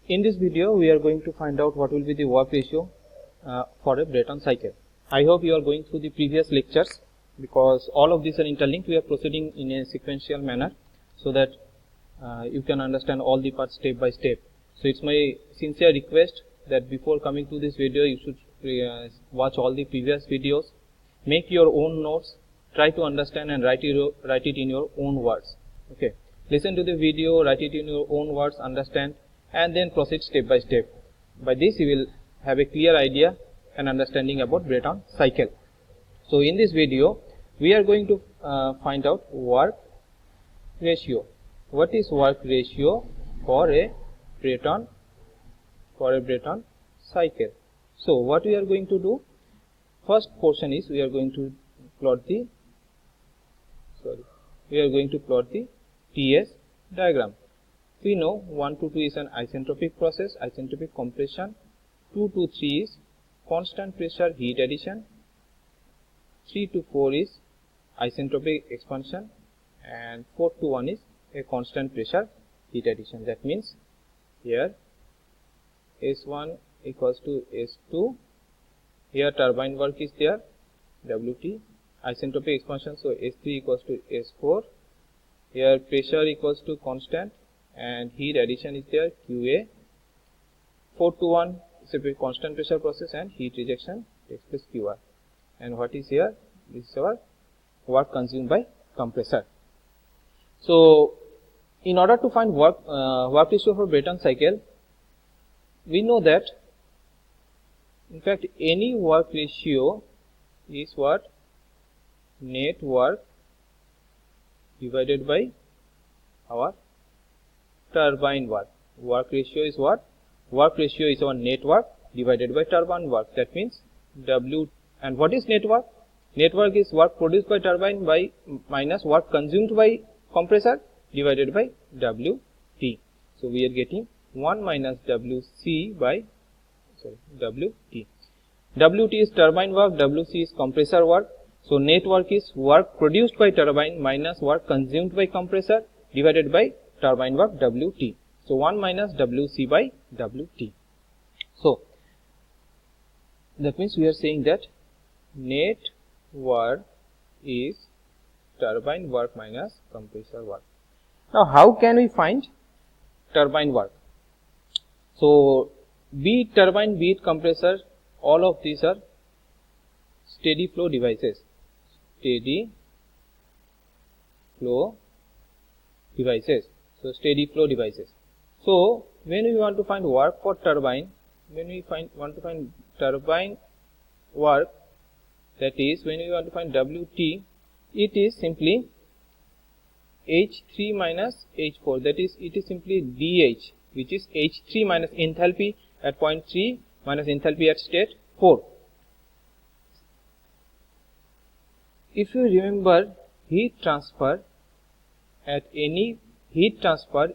In this video, we are going to find out what will be the work ratio for a Brayton cycle. I hope you are going through the previous lectures because all of these are interlinked. We are proceeding in a sequential manner so that you can understand all the parts step by step. So it's my sincere request that before coming to this video, you should watch all the previous videos, make your own notes, try to understand and write it in your own words. Okay, listen to the video, write it in your own words, understand, and then proceed step by step. By this you will have a clear idea and understanding about Brayton cycle. So in this video we are going to find out work ratio. What is work ratio for a Brayton cycle? So what we are going to do, first portion is we are going to plot the TS diagram. We know 1 to 2 is an isentropic process, isentropic compression. 2 to 3 is constant pressure heat addition. 3 to 4 is isentropic expansion, and 4 to 1 is a constant pressure heat addition. That means here S1 equals to S2, here turbine work is there, WT, isentropic expansion, so S3 equals to S4, here pressure equals to constant, and heat addition is there, QA. 4 to 1 is a constant pressure process and heat rejection takes place, QR. And what is here? This is our work consumed by compressor. So in order to find work ratio for Brayton cycle, we know that in fact any work ratio is what? Net work divided by our turbine work. Work ratio is what? Work ratio is our net work divided by turbine work. That means W. And what is net work? Net work is work produced by turbine by minus work consumed by compressor divided by WT. So we are getting 1 minus WC by WT. WT is turbine work, WC is compressor work. So net work is work produced by turbine minus work consumed by compressor divided by turbine work WT. So 1 minus WC by WT. So that means we are saying that net work is turbine work minus compressor work. Now how can we find turbine work? So be it turbine, be it compressor, all of these are steady flow devices. Steady flow devices. So steady flow devices. So when we want to find work for turbine, when we want to find turbine work, that is when we want to find WT, it is simply H3 minus H4, that is it is simply DH, which is H3 minus enthalpy at point 3 minus enthalpy at state 4. If you remember, heat transfer at any heat transfer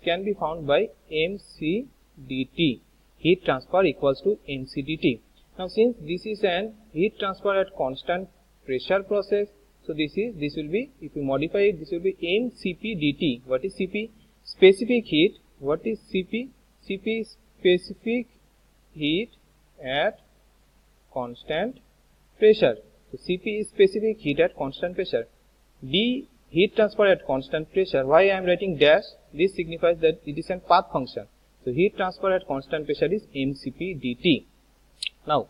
can be found by mcdt. Heat transfer equals to mcdt. Now since this is an heat transfer at constant pressure process, so this will be, if you modify it, this will be mcpdt. What is Cp? Specific heat. What is Cp? Cp is specific heat at constant pressure. So Cp is specific heat at constant pressure. D, heat transfer at constant pressure. Why I am writing dash? This signifies that it is a path function. So heat transfer at constant pressure is mcp dt. Now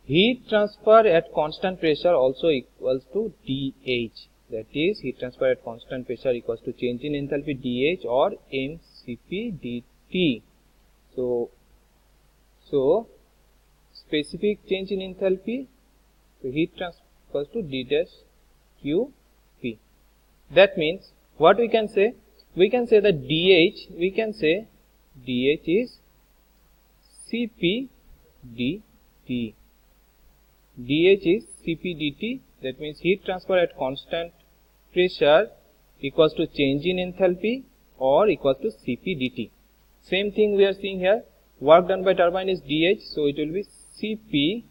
heat transfer at constant pressure also equals to dH. That is heat transfer at constant pressure equals to change in enthalpy dH or mcp dt. So specific change in enthalpy, so heat transfer equals to d dash qp. That means what we can say? We can say that dH, we can say dH is Cp dt. dH is Cp dt. That means heat transfer at constant pressure equals to change in enthalpy or equals to Cp dt. Same thing we are seeing here. Work done by turbine is dH, so it will be Cp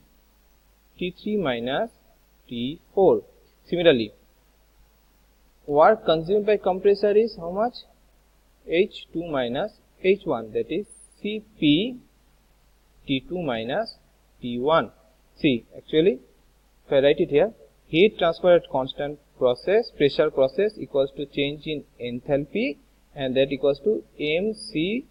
T3 minus T4. Similarly, work consumed by compressor is how much? H2 minus H1, that is Cp T2 minus T1. See, actually, if I write it here, heat transfer at constant pressure process equals to change in enthalpy, and that equals to mCp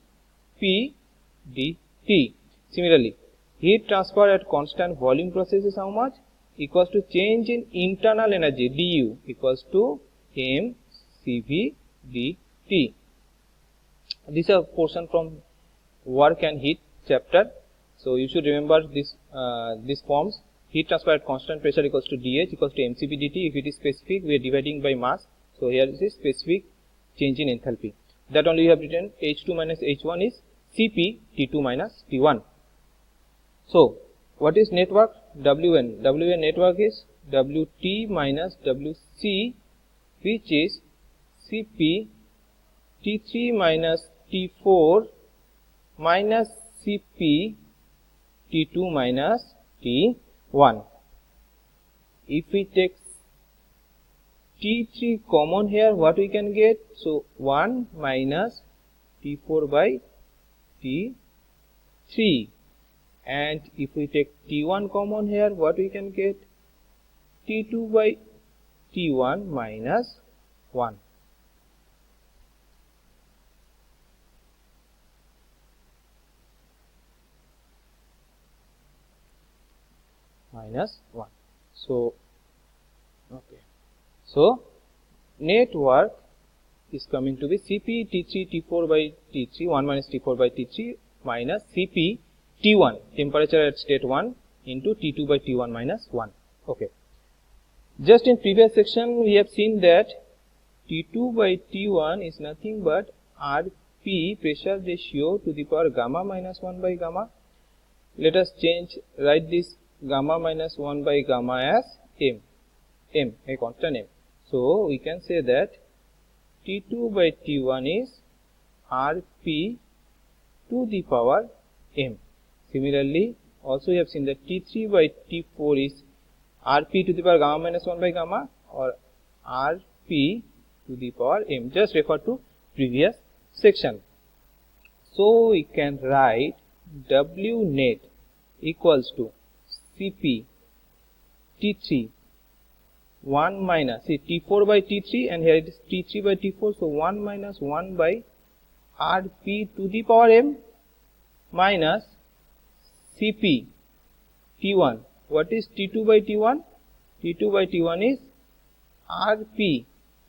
dt. Similarly, heat transfer at constant volume process is how much? Equals to change in internal energy du equals to mCv dt. This is a portion from work and heat chapter. So you should remember this forms. Heat transfer at constant pressure equals to dH equals to mCp dt. If it is specific, we are dividing by mass. So here is a specific change in enthalpy. That only you have written H2 minus H1 is Cp T2 minus T1. So what is network? Wn. Wn network is Wt minus Wc, which is Cp T3 minus T4 minus Cp T2 minus T1. If we take T3 common here, what we can get? So 1 minus T4 by T3. And if we take T1 common here, what we can get? T2 by T1 minus 1. Minus 1. So, okay. So, network is coming to be Cp T3 T4 by T3, 1 minus T4 by T3 minus Cp T1, temperature at state 1, into T2 by T1 minus 1. Okay. Just in previous section, we have seen that T2 by T1 is nothing but Rp, pressure ratio to the power gamma minus 1 by gamma. Let us write this gamma minus 1 by gamma as m, a constant m. So we can say that T2 by T1 is Rp to the power m. Similarly, also we have seen that T3 by T4 is Rp to the power gamma minus 1 by gamma, or Rp to the power m. Just refer to previous section. So we can write W net equals to Cp T3 1 minus, see, T4 by T3, and here it is T3 by T4, so 1 minus 1 by Rp to the power m minus Cp T1. What is T2 by T1? T2 by T1 is Rp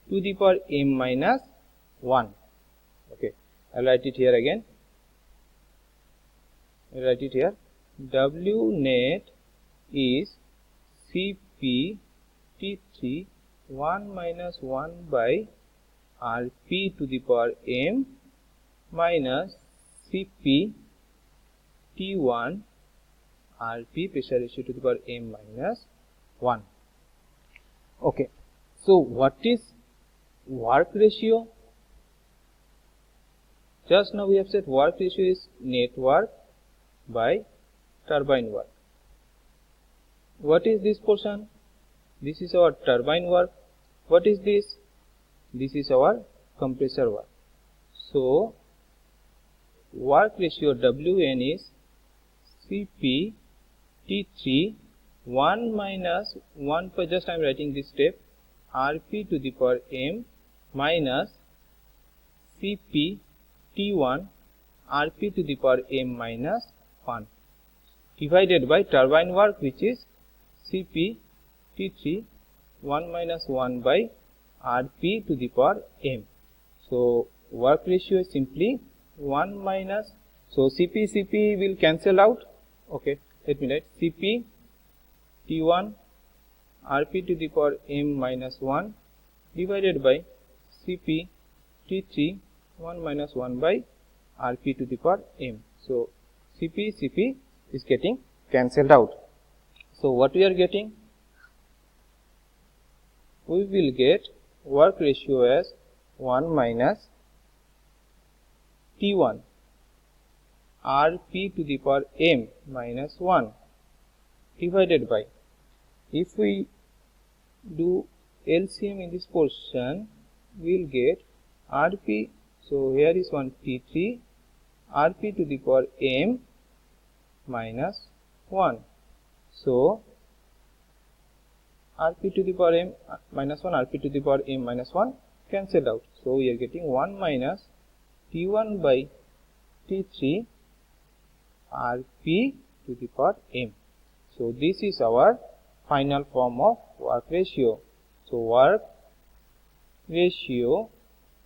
to the power m minus 1. Okay, I'll write it here again. I'll write it here. W net is Cp T3 1 minus 1 by Rp to the power m minus Cp T1 Rp, pressure ratio to the power m minus 1. Okay, so what is work ratio? Just now we have said work ratio is net work by turbine work. What is this portion? This is our turbine work. What is this? This is our compressor work. So, work ratio Wn is Cp T3 1 minus 1, for just I am writing this step, Rp to the power m minus Cp T1 Rp to the power m minus 1 divided by turbine work, which is Cp T3 1 minus 1 by Rp to the power m. So, work ratio is simply 1 minus, so Cp will cancel out. Okay, let me write Cp T1 Rp to the power m minus 1 divided by Cp T3 1 minus 1 by Rp to the power m. So, Cp is getting cancelled out. So, what we are getting? We will get work ratio as 1 minus T1 Rp to the power m minus 1 divided by, if we do LCM in this portion, we will get Rp, so here is one T3 Rp to the power m minus 1. So Rp to the power m minus 1, Rp to the power m minus 1 cancelled out. So we are getting 1 minus T1 by T3 Rp to the power m. So this is our final form of work ratio. So work ratio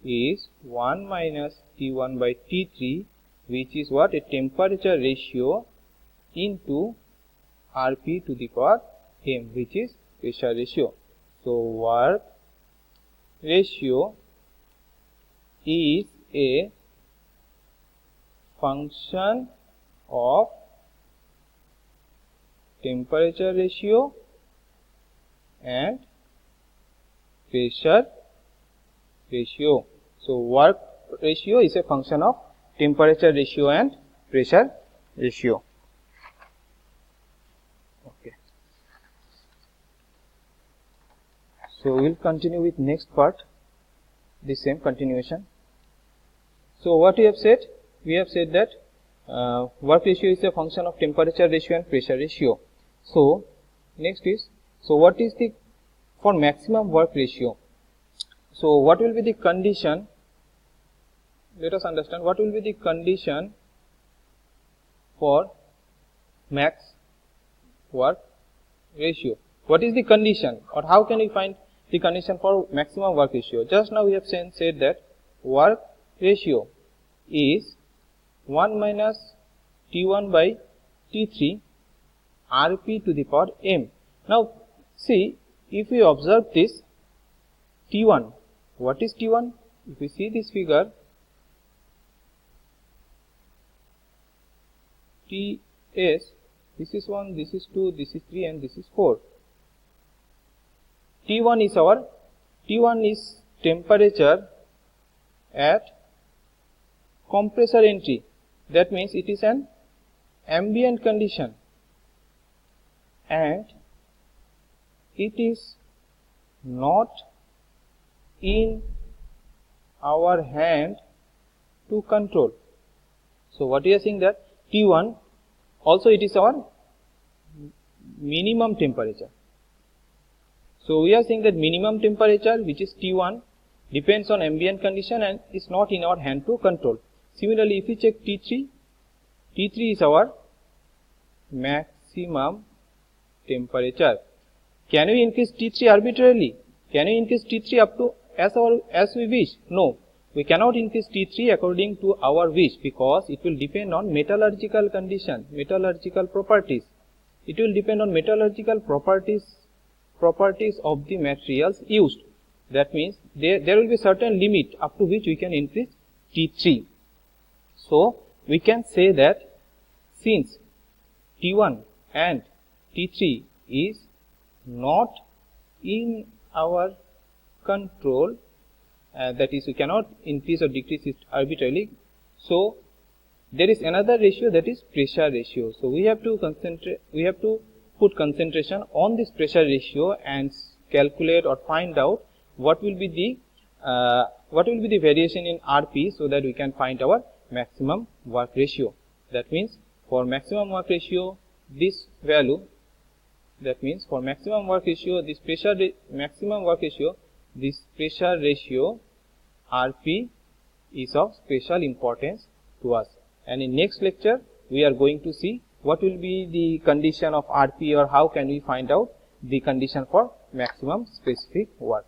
is 1 minus T1 by T3, which is what? A temperature ratio into Rp to the power m, which is pressure ratio. So work ratio is a function of temperature ratio and pressure ratio. So work ratio is a function of temperature ratio and pressure ratio. Okay. So we will continue with next part, the same continuation. So what we have said? We have said that work ratio is a function of temperature ratio and pressure ratio. So next is, so what is the, for maximum work ratio? So what will be the condition? Let us understand what will be the condition for max work ratio. What is the condition, or how can we find the condition for maximum work ratio? Just now we have said that work ratio is 1 minus T1 by T3 Rp to the power m. Now see, if we observe this T1, what is T1? If we see this figure, Ts, this is 1, this is 2, this is 3 and this is 4. T1 is temperature at compressor entry. That means it is an ambient condition and it is not in our hand to control. So what we are saying that T1 also it is our minimum temperature. So we are saying that minimum temperature, which is T1, depends on ambient condition and is not in our hand to control. Similarly, if we check T3, T3 is our maximum temperature. Can we increase T3 arbitrarily? Can we increase T3 up to as we wish? No, we cannot increase T3 according to our wish, because it will depend on metallurgical condition, metallurgical properties. It will depend on metallurgical properties of the materials used. That means there will be certain limit up to which we can increase T3. So we can say that since T1 and T3 is not in our control, that is, we cannot increase or decrease it arbitrarily, so there is another ratio, that is pressure ratio. So we have to put concentration on this pressure ratio and calculate or find out what will be the variation in Rp, so that we can find our maximum work ratio. That means for maximum work ratio, this value, that means for maximum work ratio, this pressure ratio Rp is of special importance to us. And in next lecture we are going to see what will be the condition of Rp, or how can we find out the condition for maximum specific work.